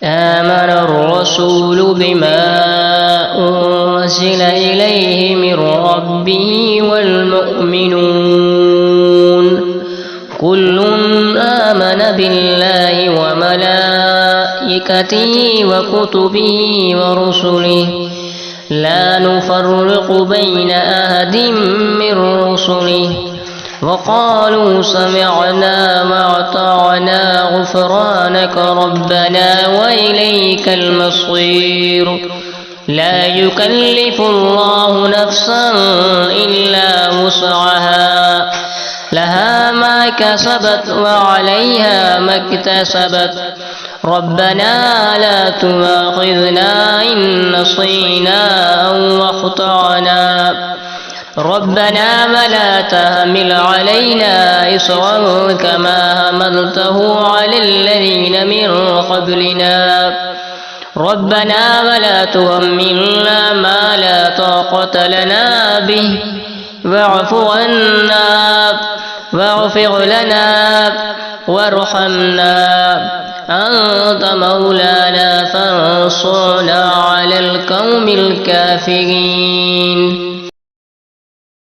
آمن الرسول بما أنزل إليه من ربه والمؤمنون كل آمن بالله وملائكته وكتبه ورسله لا نفرق بين أحد من رسله وقالوا سمعنا وأطعنا غفرانك ربنا وإليك المصير لا يكلف الله نفسا إلا وسعها لها ما كسبت وعليها ما اكتسبت ربنا لا تؤاخذنا إن نسينا أو أخطأنا ربنا ولا تحمل علينا إصرا كما حملته على الذين من قبلنا ربنا ولا تحملنا ما لا طاقة لنا به واعف عنا واغفر لنا وارحمنا أنت مولانا فانصرنا على القوم الكافرين.